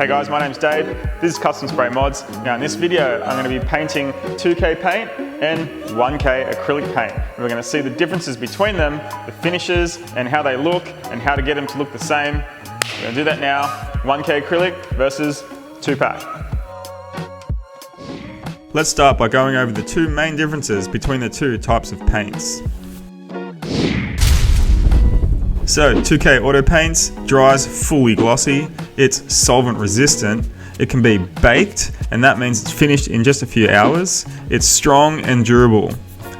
Hey guys, my name's Dave. This is Custom Spray Mods. Now in this video, I'm going to be painting 2K paint and 1K acrylic paint. We're going to see the differences between them, the finishes, and how they look, and how to get them to look the same. We're going to do that now. 1K acrylic versus 2-pack. Let's start by going over the two main differences between the two types of paints. So 2K Auto Paints dries fully glossy, it's solvent resistant, it can be baked, and that means it's finished in just a few hours, it's strong and durable.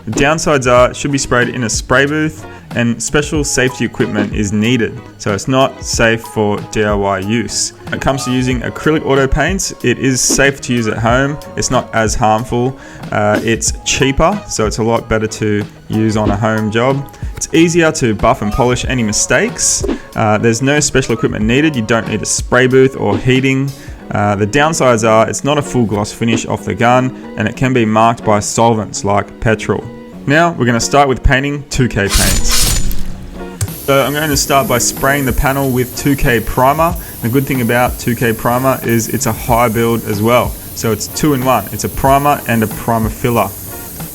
The downsides are it should be sprayed in a spray booth and special safety equipment is needed, so it's not safe for DIY use. When it comes to using acrylic auto paints, it is safe to use at home, it's not as harmful, it's cheaper, so it's a lot better to use on a home job. It's easier to buff and polish any mistakes. There's no special equipment needed, you don't need a spray booth or heating. The downsides are it's not a full gloss finish off the gun and it can be marked by solvents like petrol. Now we're going to start with painting 2K paints. So I'm going to start by spraying the panel with 2K primer. The good thing about 2K primer is it's a high build as well. So it's 2-in-1. It's a primer and a primer filler.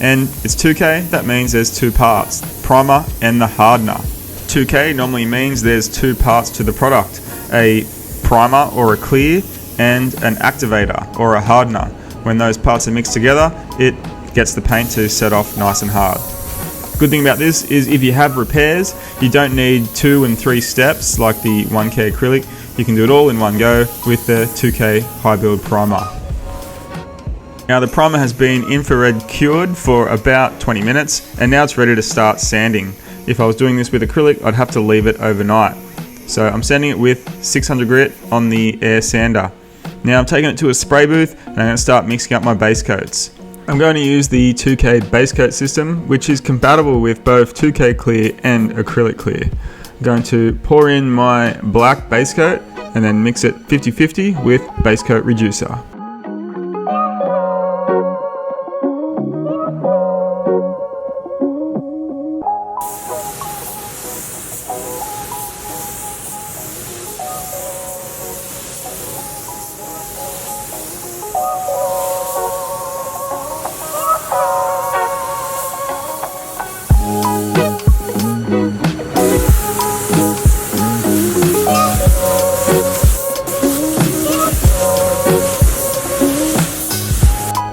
And it's 2K, that means there's two parts, primer and the hardener. 2K normally means there's two parts to the product, a primer or a clear and an activator or a hardener. When those parts are mixed together, it gets the paint to set off nice and hard. Good thing about this is if you have repairs, you don't need 2 and 3 steps like the 1K acrylic. You can do it all in one go with the 2K high build primer. Now the primer has been infrared cured for about 20 minutes and now it's ready to start sanding. If I was doing this with acrylic, I'd have to leave it overnight. So I'm sanding it with 600 grit on the air sander. Now I'm taking it to a spray booth and I'm going to start mixing up my base coats. I'm going to use the 2K base coat system, which is compatible with both 2K clear and acrylic clear. I'm going to pour in my black base coat and then mix it 50-50 with base coat reducer.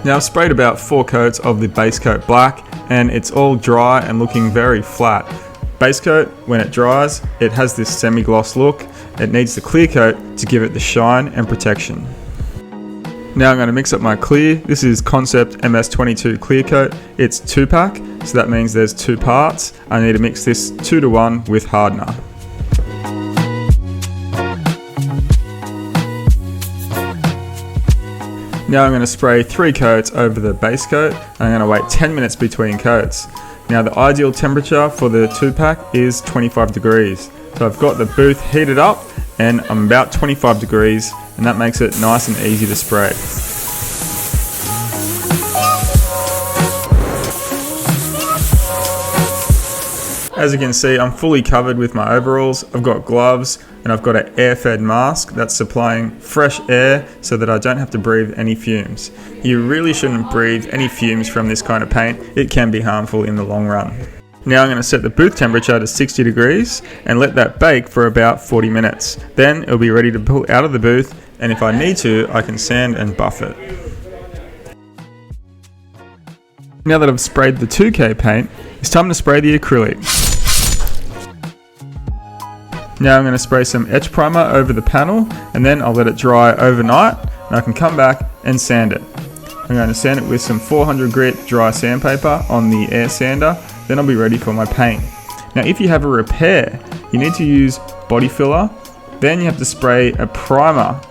Now I've sprayed about 4 coats of the base coat black and it's all dry and looking very flat. Base coat, when it dries, it has this semi-gloss look. It needs the clear coat to give it the shine and protection. Now I'm going to mix up my clear. This is Concept MS22 clear coat. It's 2-pack, so that means there's 2 parts. I need to mix this 2-to-1 with hardener. Now I'm going to spray 3 coats over the base coat and I'm going to wait 10 minutes between coats. Now the ideal temperature for the 2-pack is 25 degrees. So I've got the booth heated up and I'm about 25 degrees and that makes it nice and easy to spray. As you can see, I'm fully covered with my overalls. I've got gloves and I've got an air-fed mask that's supplying fresh air so that I don't have to breathe any fumes. You really shouldn't breathe any fumes from this kind of paint. It can be harmful in the long run. Now I'm going to set the booth temperature to 60 degrees and let that bake for about 40 minutes. Then it'll be ready to pull out of the booth and if I need to, I can sand and buff it. Now that I've sprayed the 2K paint, it's time to spray the acrylic. Now I'm going to spray some etch primer over the panel and then I'll let it dry overnight and I can come back and sand it. I'm going to sand it with some 400 grit dry sandpaper on the air sander, then I'll be ready for my paint. Now if you have a repair, you need to use body filler, then you have to spray a primer.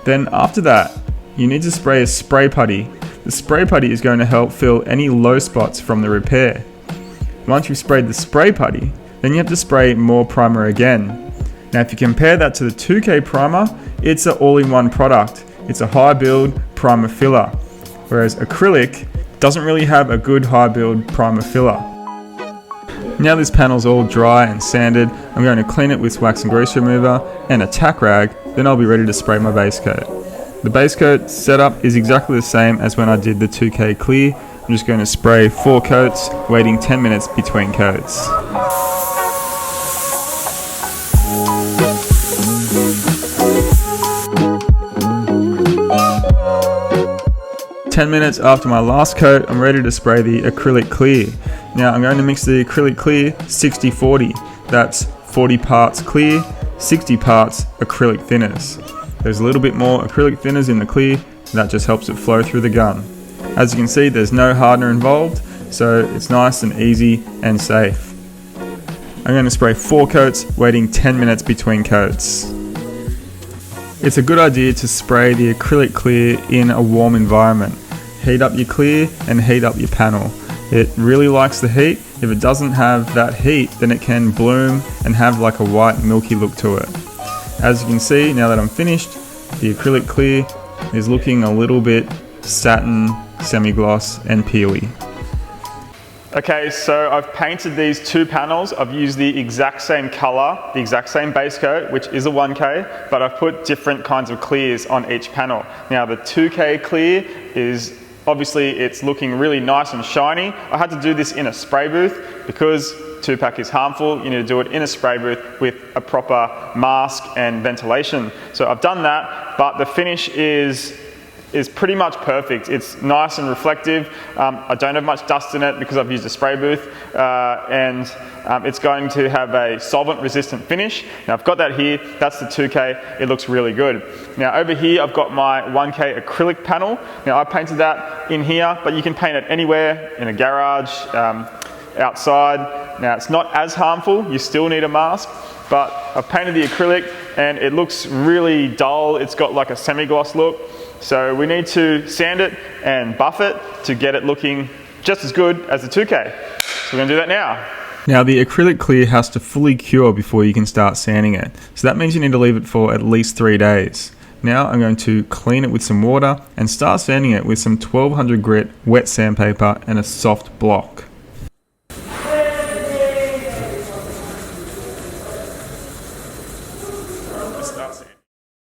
Then after that, you need to spray a spray putty. The spray putty is going to help fill any low spots from the repair. Once you've sprayed the spray putty, then you have to spray more primer again. Now if you compare that to the 2K primer, it's an all-in-one product. It's a high build primer filler, whereas acrylic doesn't really have a good high build primer filler. Now this panel's all dry and sanded, I'm going to clean it with wax and grease remover and a tack rag then I'll be ready to spray my base coat. The base coat setup is exactly the same as when I did the 2K clear. I'm just going to spray 4 coats, waiting 10 minutes between coats. Ten minutes after my last coat, I'm ready to spray the acrylic clear. Now I'm going to mix the acrylic clear 60-40. That's 40 parts clear, 60 parts acrylic thinners. There's a little bit more acrylic thinners in the clear, and that just helps it flow through the gun. As you can see, there's no hardener involved, so it's nice and easy and safe. I'm going to spray 4 coats, waiting 10 minutes between coats. It's a good idea to spray the acrylic clear in a warm environment. Heat up your clear and heat up your panel. It really likes the heat. If it doesn't have that heat, then it can bloom and have like a white milky look to it. As you can see, now that I'm finished, the acrylic clear is looking a little bit satin, semi-gloss and peely. Okay, so I've painted these 2 panels. I've used the exact same color, the exact same base coat, which is a 1K, but I've put different kinds of clears on each panel. Now the 2K clear is obviously it's looking really nice and shiny. I had to do this in a spray booth because 2-pack is harmful. You need to do it in a spray booth with a proper mask and ventilation. So I've done that, but the finish is pretty much perfect. It's nice and reflective. I don't have much dust in it because I've used a spray booth, and it's going to have a solvent resistant finish. Now I've got that here, that's the 2K, it looks really good. Now over here I've got my 1K acrylic panel. Now I painted that in here, but you can paint it anywhere, in a garage, outside. Now it's not as harmful, you still need a mask, but I've painted the acrylic and it looks really dull. It's got like a semi-gloss look. So we need to sand it and buff it to get it looking just as good as the 2K. So we're going to do that now. Now the acrylic clear has to fully cure before you can start sanding it. So that means you need to leave it for at least 3 days. Now I'm going to clean it with some water and start sanding it with some 1200 grit wet sandpaper and a soft block.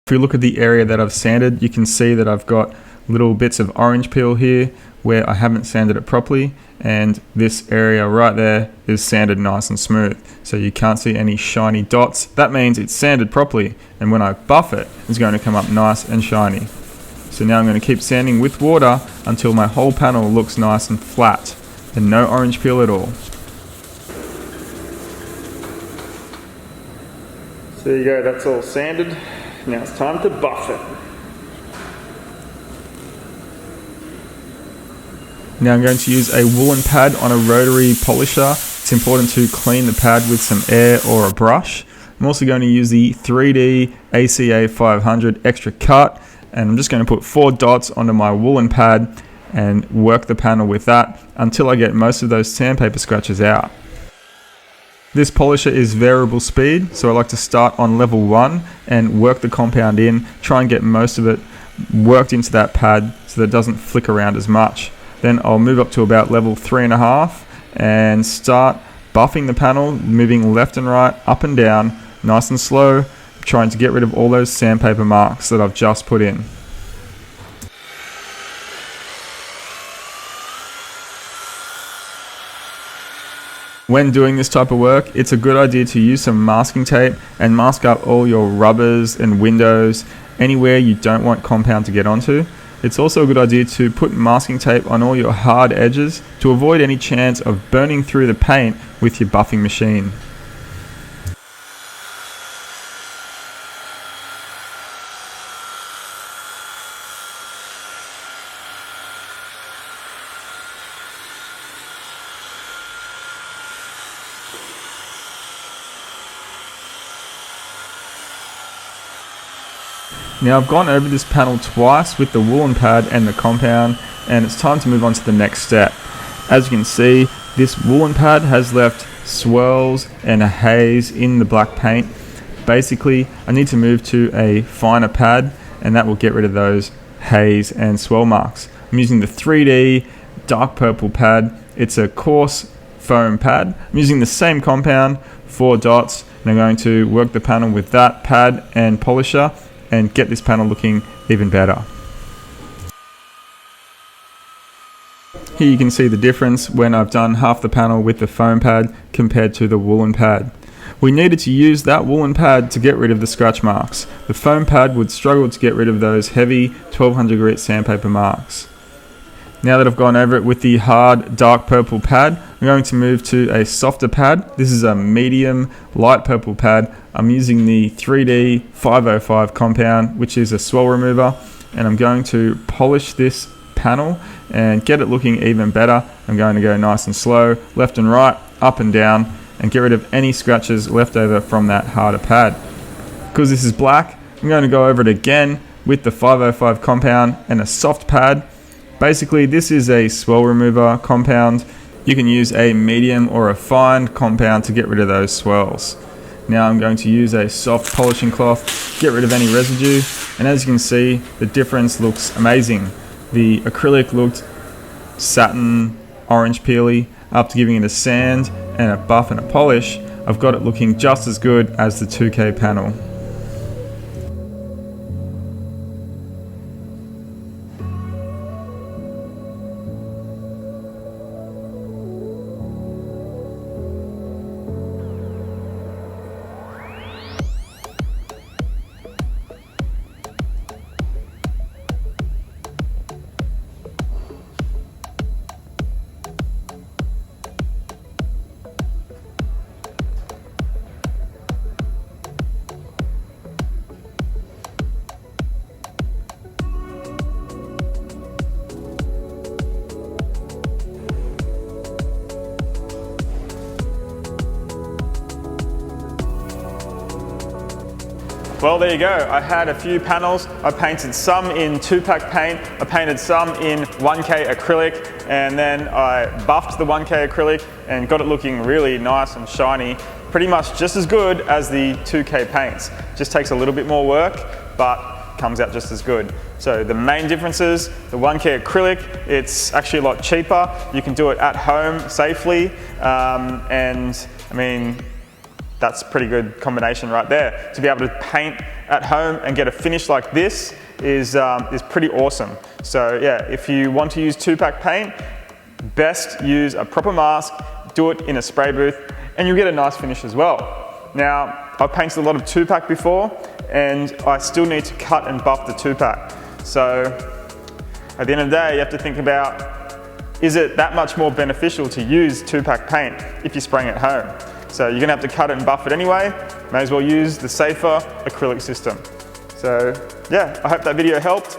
If you look at the area that I've sanded, you can see that I've got little bits of orange peel here where I haven't sanded it properly, and this area right there is sanded nice and smooth, so you can't see any shiny dots. That means it's sanded properly, and when I buff it, it's going to come up nice and shiny. So now I'm going to keep sanding with water until my whole panel looks nice and flat and no orange peel at all. So there you go, that's all sanded. Now it's time to buff it. Now I'm going to use a woolen pad on a rotary polisher. It's important to clean the pad with some air or a brush. I'm also going to use the 3D ACA 500 extra cut, and I'm just going to put 4 dots onto my woolen pad and work the panel with that until I get most of those sandpaper scratches out. This polisher is variable speed, so I like to start on level 1 and work the compound in, try and get most of it worked into that pad so that it doesn't flick around as much. Then I'll move up to about level 3.5 and start buffing the panel, moving left and right, up and down, nice and slow, trying to get rid of all those sandpaper marks that I've just put in. When doing this type of work, it's a good idea to use some masking tape and mask up all your rubbers and windows, anywhere you don't want compound to get onto. It's also a good idea to put masking tape on all your hard edges to avoid any chance of burning through the paint with your buffing machine. Now I've gone over this panel twice with the woolen pad and the compound, and it's time to move on to the next step. As you can see, this woolen pad has left swirls and a haze in the black paint. Basically, I need to move to a finer pad, and that will get rid of those haze and swirl marks. I'm using the 3D dark purple pad. It's a coarse foam pad. I'm using the same compound, 4 dots, and I'm going to work the panel with that pad and polisher and get this panel looking even better. Here you can see the difference when I've done half the panel with the foam pad compared to the woolen pad. We needed to use that woolen pad to get rid of the scratch marks. The foam pad would struggle to get rid of those heavy 1200 grit sandpaper marks. Now that I've gone over it with the hard dark purple pad, I'm going to move to a softer pad. This is a medium light purple pad. I'm using the 3D 505 compound, which is a swell remover, and I'm going to polish this panel and get it looking even better. I'm going to go nice and slow, left and right, up and down, and get rid of any scratches left over from that harder pad. Because this is black, I'm going to go over it again with the 505 compound and a soft pad. Basically, this is a swell remover compound. You can use a medium or a fine compound to get rid of those swells. Now I'm going to use a soft polishing cloth, get rid of any residue, and as you can see, the difference looks amazing. The acrylic looked satin, orange peely. After giving it a sand and a buff and a polish, I've got it looking just as good as the 2K panel. Well, there you go. I had a few panels. I painted some in 2-pack paint. I painted some in 1K acrylic, and then I buffed the 1K acrylic and got it looking really nice and shiny. Pretty much just as good as the 2K paints. Just takes a little bit more work, but comes out just as good. So the main differences, the 1K acrylic, it's actually a lot cheaper. You can do it at home safely, and I mean, that's a pretty good combination right there. To be able to paint at home and get a finish like this is pretty awesome. So yeah, if you want to use 2-pack paint, best use a proper mask, do it in a spray booth, and you'll get a nice finish as well. Now, I've painted a lot of 2-pack before, and I still need to cut and buff the 2-pack. So at the end of the day, you have to think about, is it that much more beneficial to use 2-pack paint if you're spraying at home? So you're gonna have to cut it and buff it anyway. May as well use the safer acrylic system. So yeah, I hope that video helped.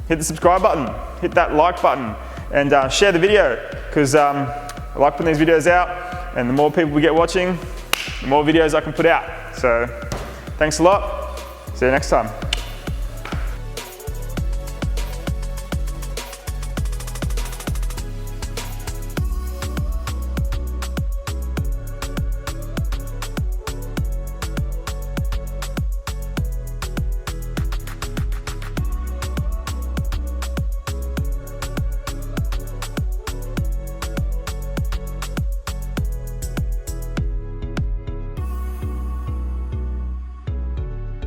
Hit the subscribe button, hit that like button, and share the video, because I like putting these videos out, and the more people we get watching, the more videos I can put out. So thanks a lot, see you next time.